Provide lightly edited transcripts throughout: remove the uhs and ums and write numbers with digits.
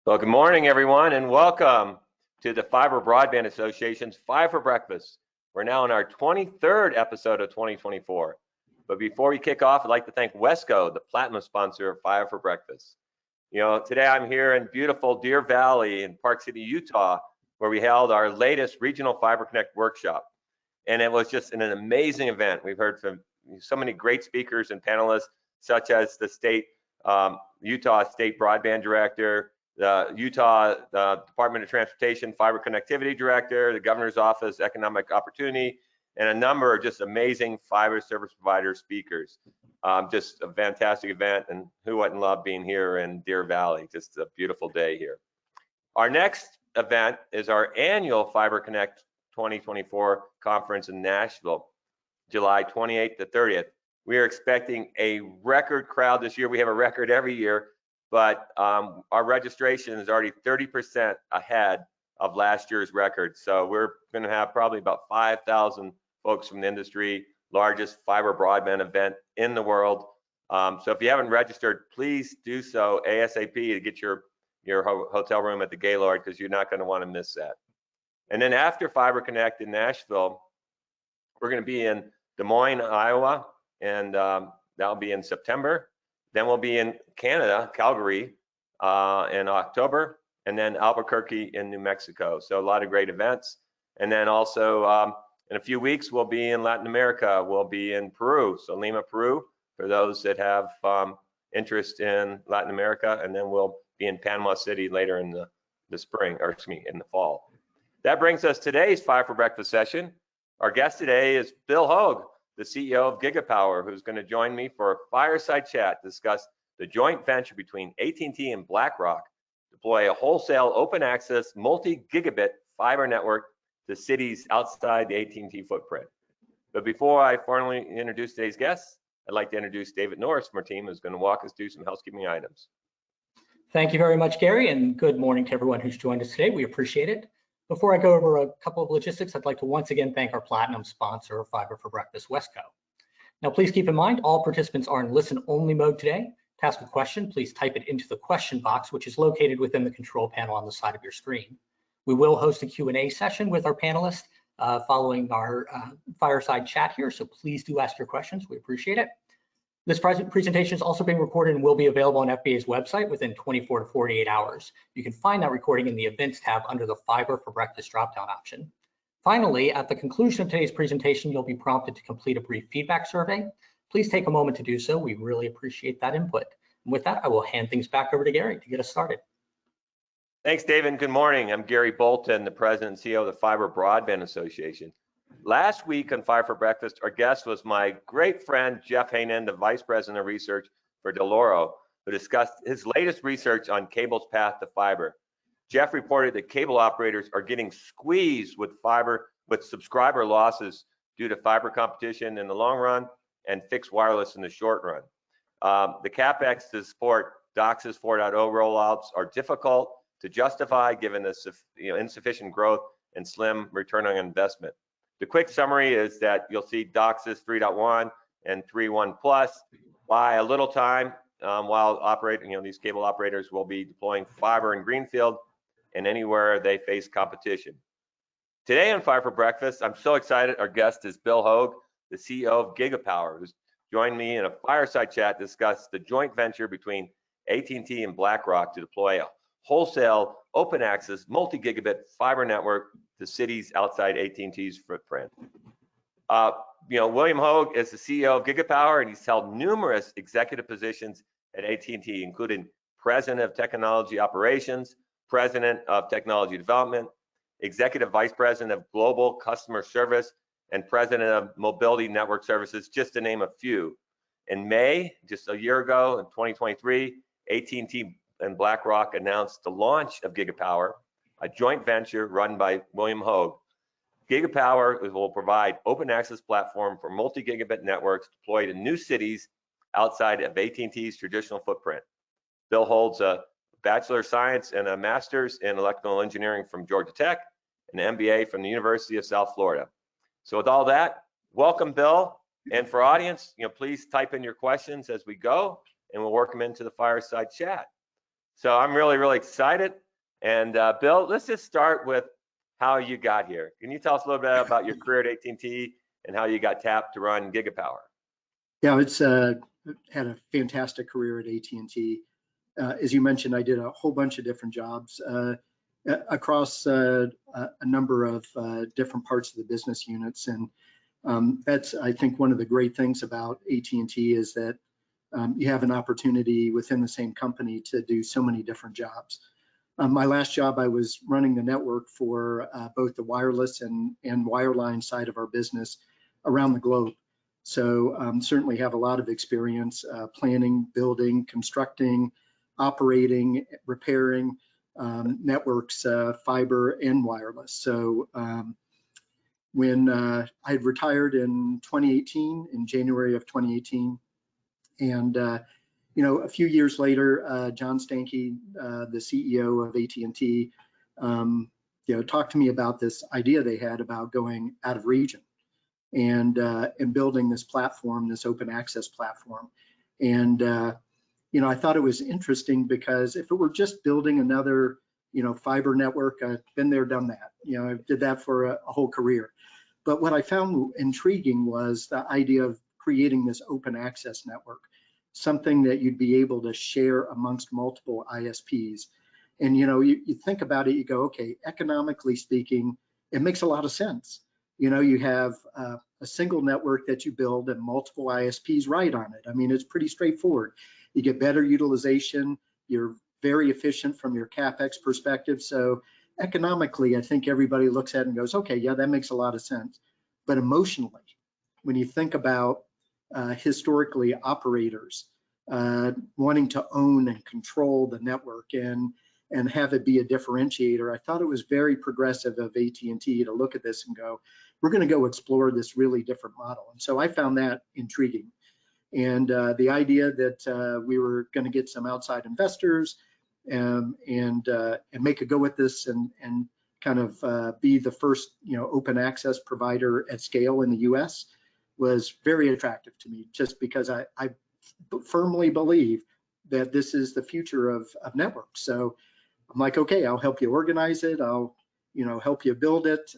Well, good morning, everyone, and welcome to the Fiber Broadband Association's Five for Breakfast. We're now in our 23rd episode of 2024. But before we kick off, I'd like to thank Wesco, the platinum sponsor of Five for Breakfast. Today I'm here in beautiful Deer Valley in Park City, Utah, where we held our latest Regional Fiber Connect workshop. And it was just an amazing event. We've heard from so many great speakers and panelists, such as the Utah State Broadband Director, the Utah Department of Transportation Fiber Connectivity Director, the Governor's Office Economic Opportunity, and a number of just amazing fiber service provider speakers. Just a fantastic event, and who wouldn't love being here in Deer Valley? Just a beautiful day here. Our next event is our annual Fiber Connect 2024 conference in Nashville, July 28th to 30th. We are expecting a record crowd this year. We have a record every year, but our registration is already 30% ahead of last year's record. So we're going to have probably about 5,000 folks from the industry, largest fiber broadband event in the world. So if you haven't registered, please do so ASAP to get your hotel room at the Gaylord, because you're not going to want to miss that. And then after Fiber Connect in Nashville, we're going to be in Des Moines, Iowa, and that'll be in September. Then we'll be in Canada, Calgary, in October, and then Albuquerque in New Mexico. So a lot of great events. And then also in a few weeks, we'll be in Latin America. We'll be in Peru, so Lima, Peru, for those that have interest in Latin America. And then we'll be in Panama City later in the spring, or excuse me, in the fall. That brings us today's Five for Breakfast session. Our guest today is Bill Hogg, the CEO of Gigapower, who's going to join me for a fireside chat to discuss the joint venture between AT&T and BlackRock to deploy a wholesale open access multi-gigabit fiber network to cities outside the AT&T footprint. But before I formally introduce today's guests, I'd like to introduce David Norris from our team, who's going to walk us through some housekeeping items. Thank you very much, Gary, and good morning to everyone who's joined us today. We appreciate it. Before I go over a couple of logistics, I'd like to once again thank our platinum sponsor of Fiber for Breakfast, Wesco. Now, please keep in mind, all participants are in listen-only mode today. To ask a question, please type it into the question box, which is located within the control panel on the side of your screen. We will host a Q&A session with our panelists following our fireside chat here, so please do ask your questions. We appreciate it. This presentation is also being recorded and will be available on FBA's website within 24 to 48 hours. You can find that recording in the Events tab under the Fiber for Breakfast dropdown option. Finally, at the conclusion of today's presentation, you'll be prompted to complete a brief feedback survey. Please take a moment to do so. We really appreciate that input. And with that, I will hand things back over to Gary to get us started. Thanks, David. Good morning. I'm Gary Bolton, the President and CEO of the Fiber Broadband Association. Last week on Five for Breakfast, our guest was my great friend, Jeff Hainan, the Vice President of Research for Dell'Oro, who discussed his latest research on cable's path to fiber. Jeff reported that cable operators are getting squeezed with subscriber losses due to fiber competition in the long run and fixed wireless in the short run. The CapEx to support DOCSIS 4.0 rollouts are difficult to justify given the insufficient growth and slim return on investment. The quick summary is that you'll see DOCSIS 3.1 and 3.1 plus buy a little time while operating. These cable operators will be deploying fiber in greenfield and anywhere they face competition. Today on Five for Breakfast, I'm so excited. Our guest is Bill Hogg, the CEO of Gigapower, who's joined me in a fireside chat to discuss the joint venture between AT&T and BlackRock to deploy a wholesale open access multi-gigabit fiber network to cities outside AT&T's footprint. William Hogg is the CEO of Gigapower, and he's held numerous executive positions at AT&T, including President of Technology Operations, President of Technology Development, Executive Vice President of Global Customer Service, and President of Mobility Network Services, just to name a few. In May, just a year ago, in 2023, AT&T and BlackRock announced the launch of Gigapower, a joint venture run by William Hogg. Gigapower will provide open access platform for multi-gigabit networks deployed in new cities outside of AT&T's traditional footprint. Bill holds a Bachelor of Science and a Master's in Electrical Engineering from Georgia Tech, and an MBA from the University of South Florida. So with all that, welcome, Bill. And for audience, please type in your questions as we go, and we'll work them into the fireside chat. So I'm really, really excited. And Bill, let's just start with how you got here. Can you tell us a little bit about your career at AT&T and how you got tapped to run Gigapower? Yeah, it's had a fantastic career at AT&T. As you mentioned, I did a whole bunch of different jobs across a number of different parts of the business units. And that's, I think, one of the great things about AT&T is that you have an opportunity within the same company to do so many different jobs. My last job, I was running the network for both the wireless and wireline side of our business around the globe. So certainly have a lot of experience planning, building, constructing, operating, repairing networks, fiber and wireless. So when I had retired in 2018, in January of 2018, and a few years later, John Stankey, the CEO of AT&T, talked to me about this idea they had about going out of region and building this platform, this open access platform. And I thought it was interesting because if it were just building another fiber network, I've been there, done that. I did that for a whole career. But what I found intriguing was the idea of creating this open access network, something that you'd be able to share amongst multiple ISPs. And you think about it, you go, okay, economically speaking, it makes a lot of sense. You have a single network that you build and multiple ISPs ride on it. I mean, it's pretty straightforward. You get better utilization, you're very efficient from your CapEx perspective. So economically, I think everybody looks at it and goes, okay, yeah, that makes a lot of sense. But emotionally, when you think about historically operators wanting to own and control the network and have it be a differentiator, I thought it was very progressive of AT&T to look at this and go, we're going to go explore this really different model. And so I found that intriguing. And the idea that we were going to get some outside investors and make a go at this and kind of be the first open access provider at scale in the US was very attractive to me, just because I firmly believe that this is the future of networks. So I'm like, okay, I'll help you organize it. I'll help you build it.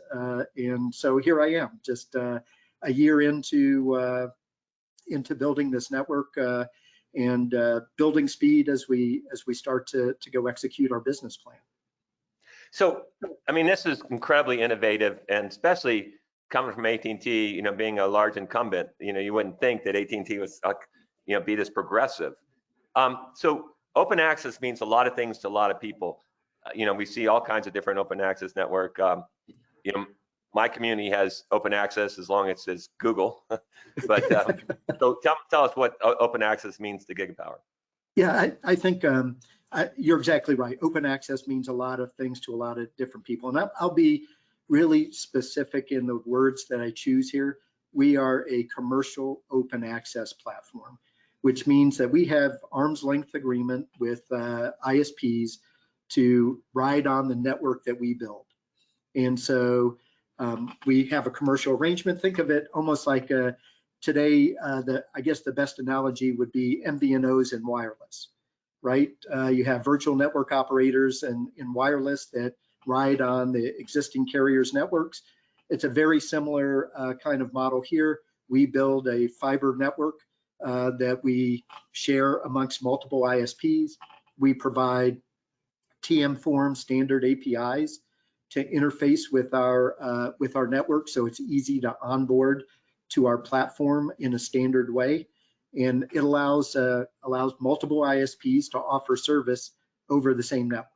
And so here I am, just a year into building this network and building speed as we start to go execute our business plan. So, I mean, this is incredibly innovative, and especially coming from AT&T, being a large incumbent, you wouldn't think that AT&T was, be this progressive. So open access means a lot of things to a lot of people. We see all kinds of different open access network. My community has open access as long as it's Google. But so tell us what open access means to Gigapower. Yeah, I think you're exactly right. Open access means a lot of things to a lot of different people. And I'll be really specific in the words that I choose here. We are a commercial open access platform, which means that we have arm's length agreement with ISPs to ride on the network that we build. And so we have a commercial arrangement. Think of it almost like today, I guess the best analogy would be MVNOs in wireless, right? You have virtual network operators in wireless that ride on the existing carriers' networks. It's a very similar kind of model here. We build a fiber network that we share amongst multiple ISPs. We provide TM form standard APIs to interface with our network, so it's easy to onboard to our platform in a standard way, and it allows multiple ISPs to offer service over the same network.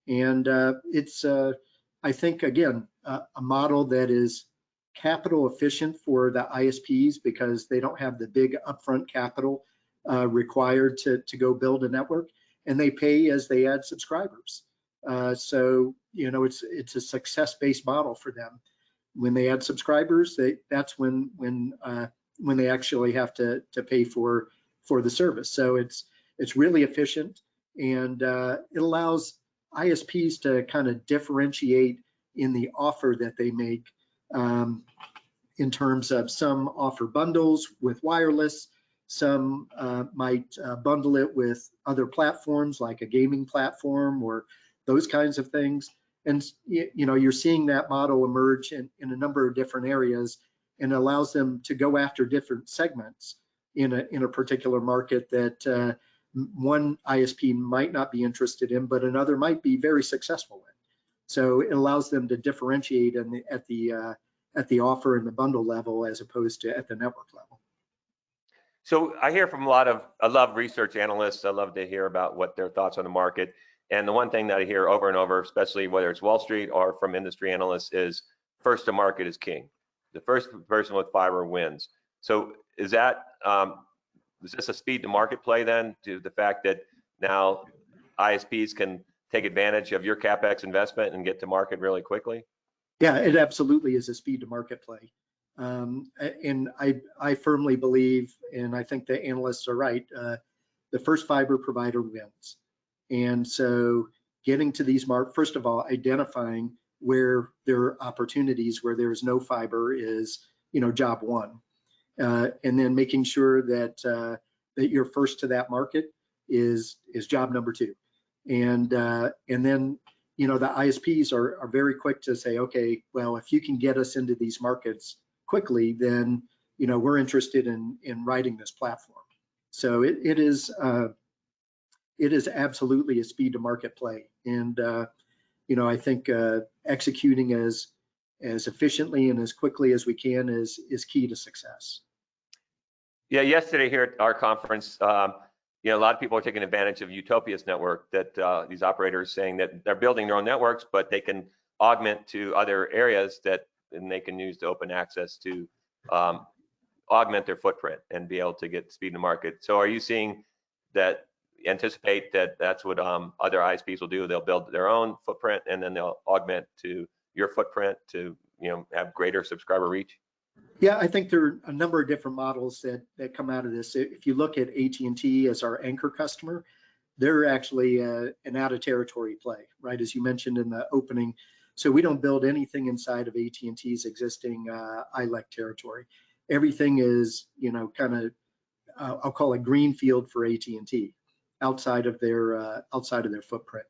And it's I think again a model that is capital efficient for the ISPs because they don't have the big upfront capital required to go build a network, and they pay as they add subscribers. So it's a success-based model for them. When they add subscribers, that's when they actually have to pay for the service. So it's really efficient, and it allows ISPs to kind of differentiate in the offer that they make. In terms of some offer bundles with wireless, Some might bundle it with other platforms like a gaming platform or those kinds of things. And you're seeing that model emerge in a number of different areas, and allows them to go after different segments in a particular market that one ISP might not be interested in, but another might be very successful in. So it allows them to differentiate at the offer and the bundle level as opposed to at the network level. So I hear from I love research analysts. I love to hear about what their thoughts on the market. And the one thing that I hear over and over, especially whether it's Wall Street or from industry analysts, is first to market is king. The first person with fiber wins. So is this a speed to market play then, to the fact that now ISPs can take advantage of your CapEx investment and get to market really quickly? Yeah, it absolutely is a speed to market play. And I firmly believe, and I think the analysts are right, the first fiber provider wins. And so getting to these first of all, identifying where there are opportunities where there is no fiber is, job one. And then making sure that that you're first to that market is job number two. And then, the ISPs are very quick to say, okay, well, if you can get us into these markets quickly, then, we're interested in riding this platform. So it is absolutely a speed to market play. And, I think executing as efficiently and as quickly as we can is key to success. Yeah, yesterday here at our conference, a lot of people are taking advantage of Utopia's network, that these operators saying that they're building their own networks, but they can augment to other areas and they can use the open access to augment their footprint and be able to get speed to market. So are you seeing that, anticipate that that's what other ISPs will do? They'll build their own footprint and then they'll augment to your footprint to have greater subscriber reach? Yeah, I think there are a number of different models that come out of this. If you look at AT&T as our anchor customer, they're actually an out of territory play, right? As you mentioned in the opening. So we don't build anything inside of AT&T's existing ILEC territory. Everything is, kind of, I'll call it greenfield for AT&T outside of their footprint.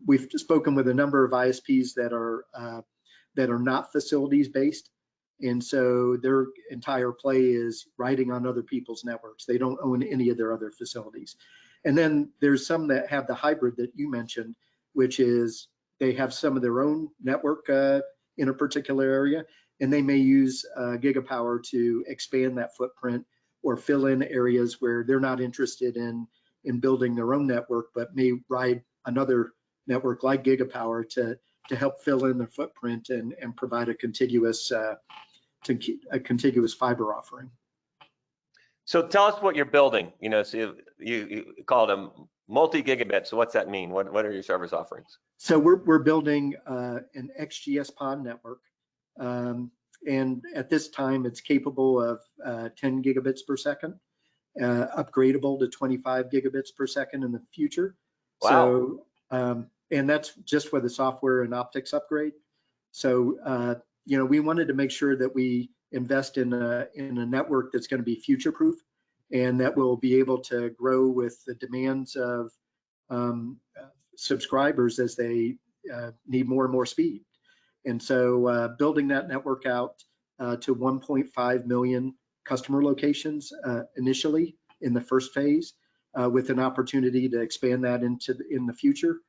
We've spoken with a number of ISPs that are not facilities based. And so their entire play is riding on other people's networks. They don't own any of their other facilities. And then there's some that have the hybrid that you mentioned, which is they have some of their own network in a particular area, and they may use Gigapower to expand that footprint or fill in areas where they're not interested in building their own network, but may ride another network like Gigapower to help fill in their footprint and provide a contiguous fiber offering. So tell us what you're building. So you call them multi-gigabit. So what's that mean? What are your service offerings? So we're building an XGS-PON network, and at this time it's capable of 10 gigabits per second, upgradable to 25 gigabits per second in the future. Wow. So and that's just with the software and optics upgrade. So we wanted to make sure that we invest in a network that's going to be future-proof and that will be able to grow with the demands of subscribers as they need more and more speed. And so building that network out to 1.5 million customer locations initially in the first phase, with an opportunity to expand that in the future.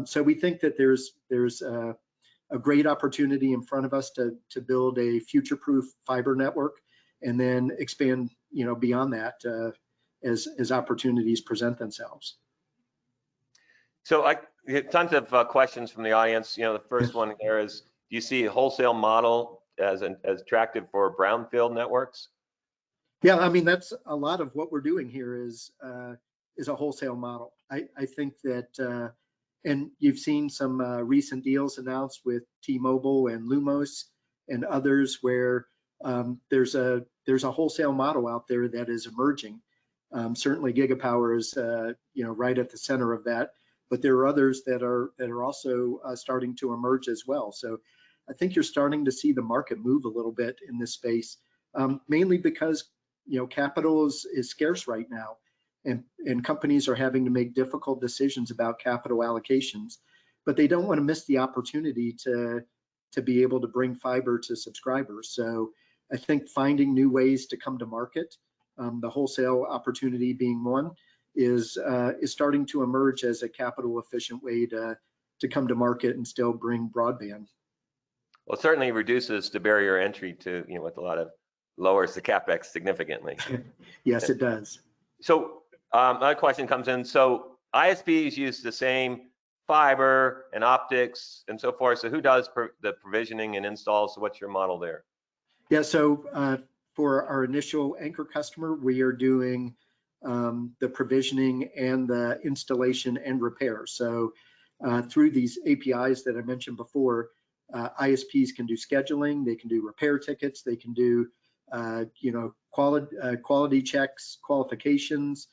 So we think that there's a great opportunity in front of us to build a future-proof fiber network and then expand, beyond that as opportunities present themselves. So I get tons of questions from the audience. The first one there is, do you see a wholesale model as attractive for brownfield networks? Yeah, I mean, that's a lot of what we're doing here is a wholesale model. I think that, and you've seen some recent deals announced with T-Mobile and Lumos and others where there's a wholesale model out there that is emerging. Certainly Gigapower is right at the center of that, but there are others that are also starting to emerge as well. So I think you're starting to see the market move a little bit in this space, mainly because capital is scarce right now, and companies are having to make difficult decisions about capital allocations, but they don't want to miss the opportunity to be able to bring fiber to subscribers. So I think finding new ways to come to market, the wholesale opportunity being one, is starting to emerge as a capital efficient way to come to market and still bring broadband. Well, it certainly reduces the barrier entry to, with a lot of lowers the CapEx significantly. Yes, it does. So another question comes in. So ISPs use the same fiber and optics and so forth. So who does the provisioning and install? So what's your model there? Yeah, so for our initial anchor customer, we are doing the provisioning and the installation and repair. So through these APIs that I mentioned before, ISPs can do scheduling, they can do repair tickets, they can do quality checks, qualifications,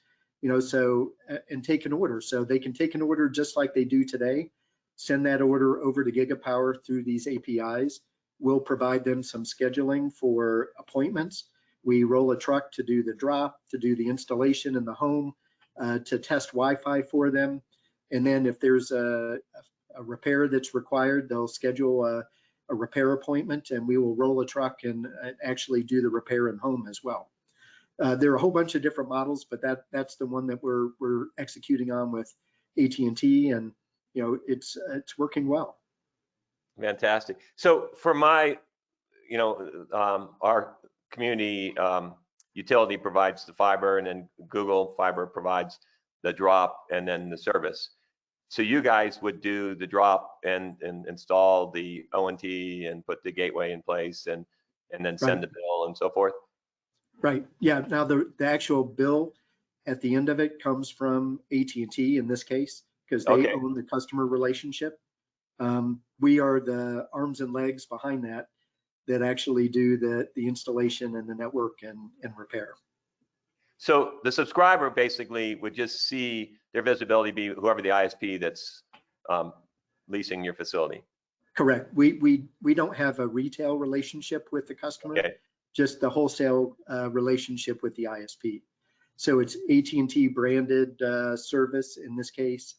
so and take an order. So they can take an order just like they do today, send that order over to Gigapower through these APIs. We'll provide them some scheduling for appointments. We roll a truck to do the drop, to do the installation in the home, to test Wi-Fi for them. And then if there's a repair that's required, they'll schedule a repair appointment, and we will roll a truck and actually do the repair in home as well. There are a whole bunch of different models, but that's the one that we're executing on with AT&T, and it's working well. Fantastic. So for my, our community utility provides the fiber, and then Google Fiber provides the drop and then the service. So you guys would do the drop and install the ONT and put the gateway in place and then send the bill and so forth? Right. Yeah. Now the actual bill at the end of it comes from AT&T in this case, because they own the customer relationship. We are the arms and legs behind that actually do the installation and the network and repair. So the subscriber basically would just see their visibility be whoever the ISP that's leasing your facility. Correct. We don't have a retail relationship with the customer, just the wholesale relationship with the ISP. So it's AT&T branded service in this case.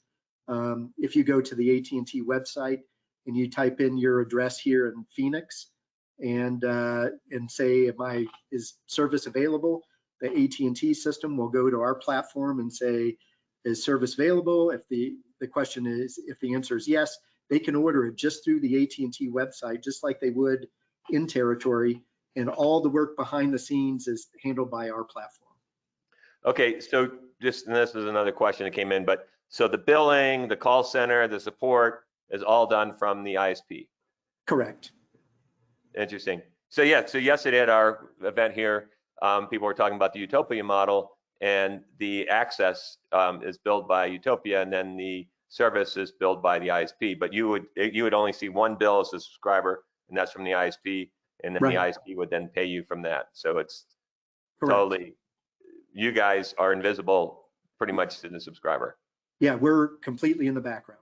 If you go to the AT&T website and you type in your address here in Phoenix and say, is service available? The AT&T system will go to our platform and say, is service available? If the question is, if the answer is yes, they can order it just through the AT&T website, just like they would in territory, and all the work behind the scenes is handled by our platform. Okay, so this is another question that came in, but so the billing, the call center, the support is all done from the ISP? Correct. Interesting. So yeah, so yesterday at our event here, people were talking about the Utopia model, and the access is billed by Utopia, and then the service is billed by the ISP. But you would only see one bill as a subscriber, and that's from the ISP, and then the ISP would then pay you from that. So it's totally, you guys are invisible pretty much to the subscriber. Yeah, we're completely in the background.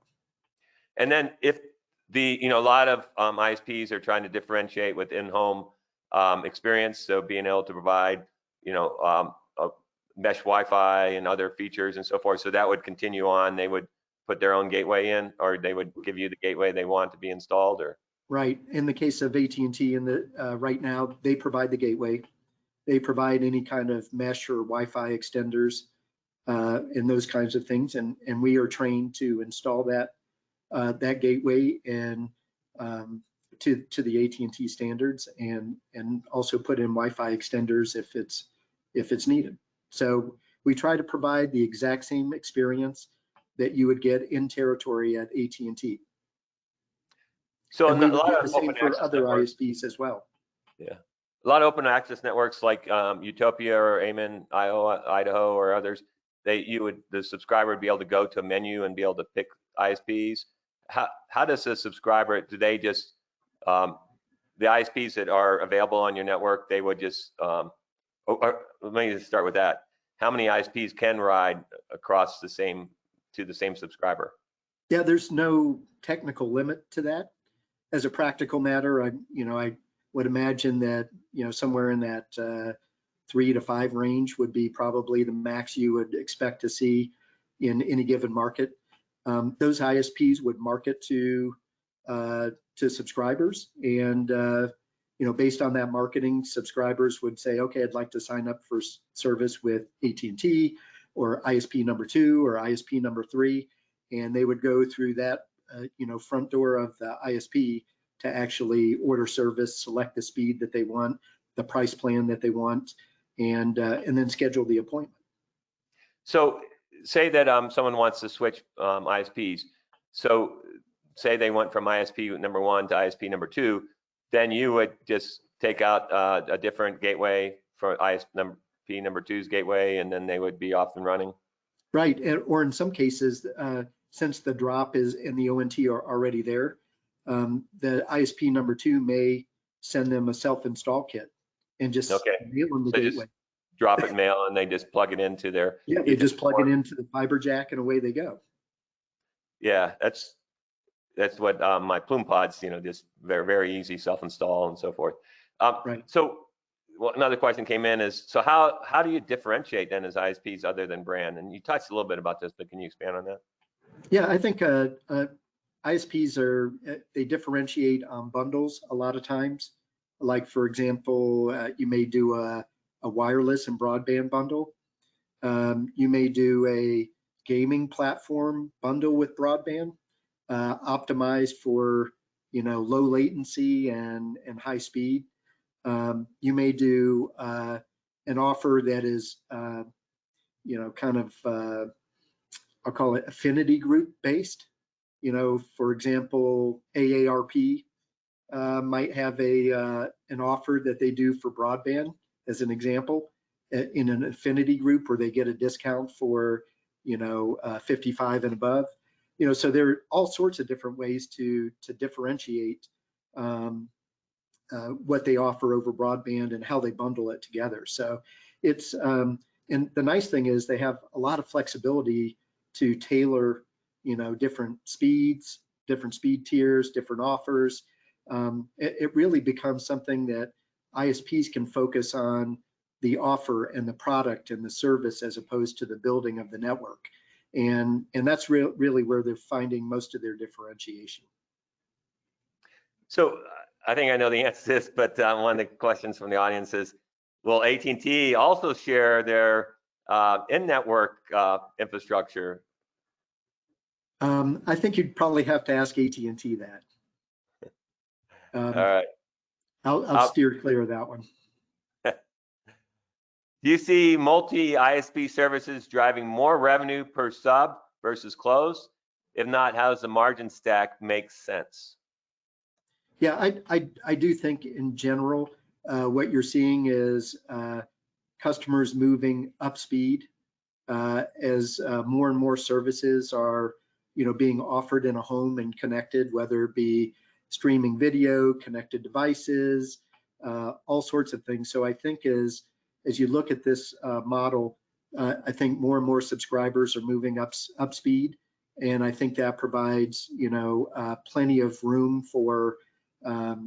And then if a lot of ISPs are trying to differentiate with in-home experience, so being able to provide, mesh Wi-Fi and other features and so forth. So that would continue on. They would put their own gateway in, or they would give you the gateway they want to be installed, or? Right. In the case of AT&T, right now, they provide the gateway. They provide any kind of mesh or Wi-Fi extenders and those kinds of things, and we are trained to install that gateway and to the AT&T standards, and also put in Wi-Fi extenders if it's needed. So we try to provide the exact same experience that you would get in territory at AT&T. So and we would get the same for other ISPs as well. Yeah, a lot of open access networks like Utopia or Amen, Idaho, or others. The subscriber would be able to go to a menu and be able to pick ISPs. How does the subscriber, do they just, the ISPs that are available on your network, they would just, let me just start with that. How many ISPs can ride across to the same subscriber? Yeah, there's no technical limit to that. As a practical matter, I would imagine that, somewhere in that 3 to 5 range would be probably the max you would expect to see in any given market. Those ISPs would market to subscribers, and based on that marketing, subscribers would say, okay, I'd like to sign up for service with AT&T or ISP number 2 or ISP number 3, and they would go through that front door of the ISP to actually order service, select the speed that they want, the price plan that they want, and then schedule the appointment. So say that someone wants to switch ISPs. So say they went from ISP number 1 to ISP number 2, then you would just take out a different gateway for ISP number 2's gateway, and then they would be off and running. Right, or in some cases, since the drop is and the ONT are already there, the ISP number 2 may send them a self-install kit and just mail them the gateway. Just drop it in mail, and they just plug it into their. Yeah, they just plug it into the fiber jack, and away they go. Yeah, that's what my Plume pods, just very, very easy self-install and so forth. Right. So another question came in is, so how do you differentiate then as ISPs other than brand? And you touched a little bit about this, but can you expand on that? Yeah, I think ISPs they differentiate on bundles a lot of times. Like, for example, you may do a wireless and broadband bundle. You may do a gaming platform bundle with broadband, optimized for low latency and high speed. You may do an offer that is kind of I'll call it affinity group based. For example, AARP might have an offer that they do for broadband, as an example, in an affinity group where they get a discount for 55 and above. So there are all sorts of different ways to differentiate what they offer over broadband and how they bundle it together. So it's and the nice thing is they have a lot of flexibility to tailor different speeds, different speed tiers, different offers. It really becomes something that ISPs can focus on the offer and the product and the service as opposed to the building of the network. And that's really where they're finding most of their differentiation. So I think I know the answer to this, but one of the questions from the audience is, will AT&T also share their in-network infrastructure? I think you'd probably have to ask AT&T that. All right. I'll steer clear of that one. Do you see multi-ISP services driving more revenue per sub versus close? If not, how does the margin stack make sense? Yeah, I do think in general, what you're seeing is customers moving up speed as more and more services are being offered in a home and connected, whether it be streaming video, connected devices, all sorts of things. So I think as you look at this model, I think more and more subscribers are moving up speed, and I think that provides plenty of room for a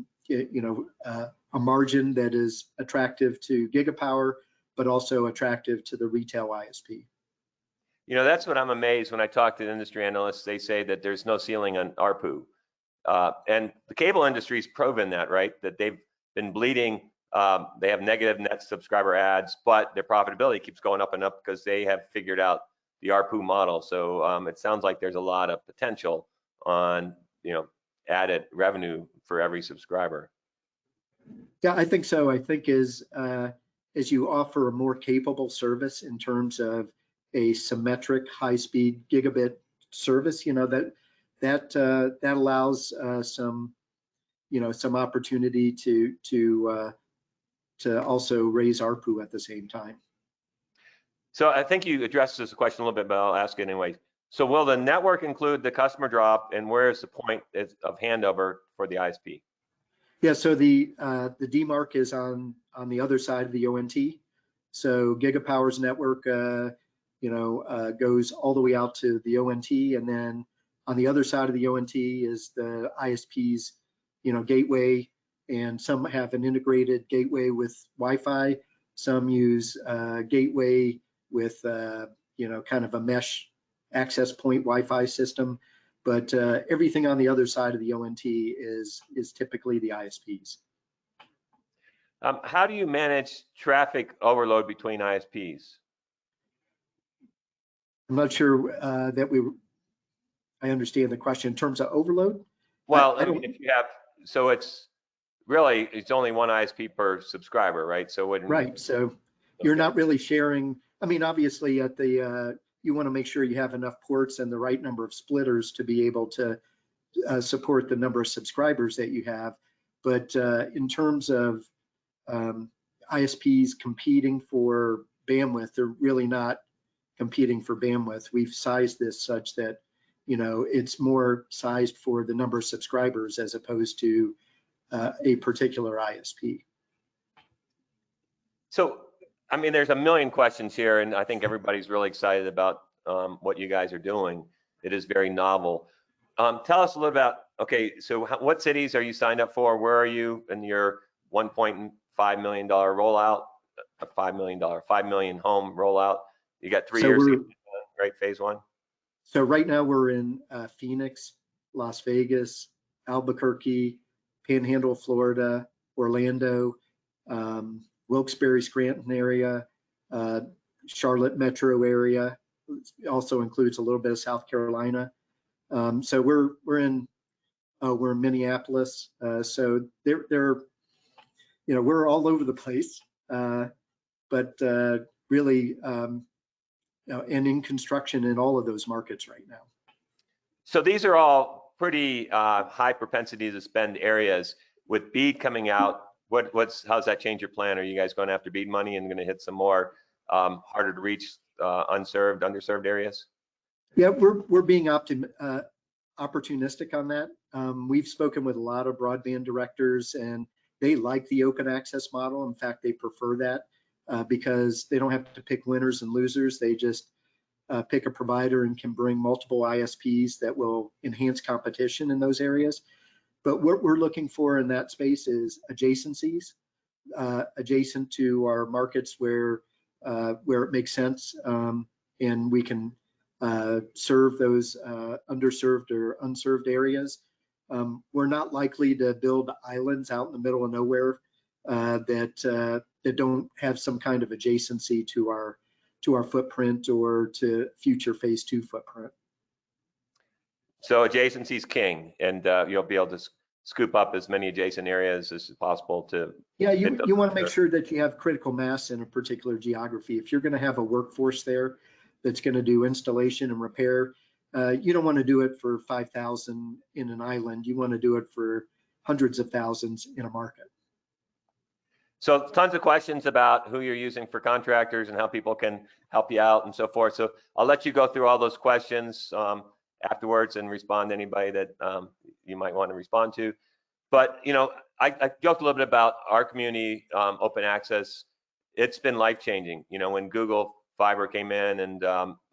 margin that is attractive to Gigapower, but also attractive to the retail ISP. That's what I'm amazed when I talk to industry analysts. They say that there's no ceiling on ARPU. And the cable industry's proven that, right? That they've been bleeding. They have negative net subscriber adds, but their profitability keeps going up and up because they have figured out the ARPU model. So it sounds like there's a lot of potential on, added revenue for every subscriber. Yeah, I think so. I think as you offer a more capable service in terms of a symmetric high-speed gigabit service, that allows some opportunity to also raise ARPU at the same time. So I think you addressed this question a little bit, but I'll ask it anyway. So will the network include the customer drop, and where is the point of handover for the ISP? Yeah, so the DMARC is on the other side of the ONT. So Gigapower's network, goes all the way out to the ONT, and then on the other side of the ONT is the ISP's, gateway, and some have an integrated gateway with Wi-Fi. Some use gateway with kind of a mesh access point Wi-Fi system. But everything on the other side of the ONT is typically the ISPs. How do you manage traffic overload between ISPs? I'm not sure that I understand the question in terms of overload. Well, I mean, if you have, so it's only one ISP per subscriber, right? So right. So you're not really sharing. I mean, obviously at the you want to make sure you have enough ports and the right number of splitters to be able to support the number of subscribers that you have. But in terms of ISPs competing for bandwidth, they're really not competing for bandwidth. We've sized this such that, it's more sized for the number of subscribers as opposed to a particular ISP. So, I mean, there's a million questions here, and I think everybody's really excited about what you guys are doing. It is very novel. Tell us a little about, okay, so what cities are you signed up for? Where are you in your $1.5 million rollout, $5 million home rollout? You got 3 years, right, phase one? So right now we're in Phoenix, Las Vegas, Albuquerque, Panhandle, Florida, Orlando, Wilkes-Barre, Scranton area, Charlotte metro area. It also includes a little bit of South Carolina. So we're in Minneapolis. So we're all over the place, but really, and in construction in all of those markets right now. So these are all pretty high propensity to spend areas. With BEAD coming out, how's that change your plan? Are you guys going after BEAD money and going to hit some more harder to reach, underserved areas? Yeah, we're being opportunistic on that. We've spoken with a lot of broadband directors, and they like the open access model. In fact, they prefer that because they don't have to pick winners and losers. They just pick a provider and can bring multiple ISPs that will enhance competition in those areas. But what we're looking for in that space is adjacencies, adjacent to our markets where it makes sense, and we can serve those underserved or unserved areas. We're not likely to build islands out in the middle of nowhere that don't have some kind of adjacency to our footprint or to future phase 2 footprint. So adjacency is king, and you'll be able to scoop up as many adjacent areas as possible to. Yeah, you want to make sure that you have critical mass in a particular geography. If you're going to have a workforce there that's going to do installation and repair, you don't want to do it for 5,000 in an island. You want to do it for hundreds of thousands in a market. So tons of questions about who you're using for contractors and how people can help you out and so forth. So I'll let you go through all those questions afterwards and respond to anybody that you might want to respond to. But, I joked a little bit about our community, open access. It's been life-changing. When Google Fiber came in and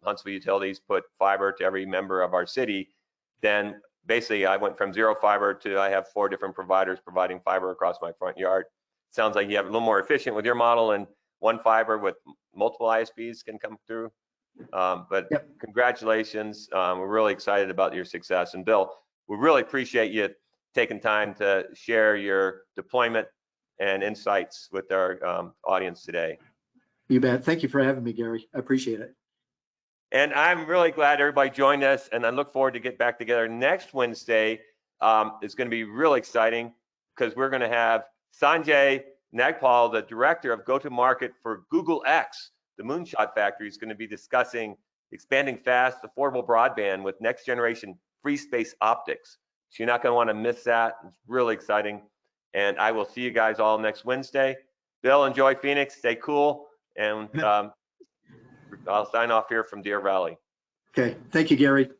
Huntsville Utilities put fiber to every member of our city, then basically I went from 0 fiber to I have 4 different providers providing fiber across my front yard. Sounds like you have a little more efficient with your model, and 1 fiber with multiple ISPs can come through. But yep. Congratulations. We're really excited about your success. And Bill, we really appreciate you taking time to share your deployment and insights with our audience today. You bet. Thank you for having me, Gary. I appreciate it. And I'm really glad everybody joined us, and I look forward to get back together next Wednesday. It's going to be really exciting because we're going to have Sanjay Nagpal, the director of go-to-market for Google X, the Moonshot Factory, is going to be discussing expanding fast, affordable broadband with next generation free space optics. So you're not going to want to miss that. It's really exciting. And I will see you guys all next Wednesday. Bill, enjoy Phoenix, stay cool, and I'll sign off here from Deer Valley. Okay, thank you, Gary.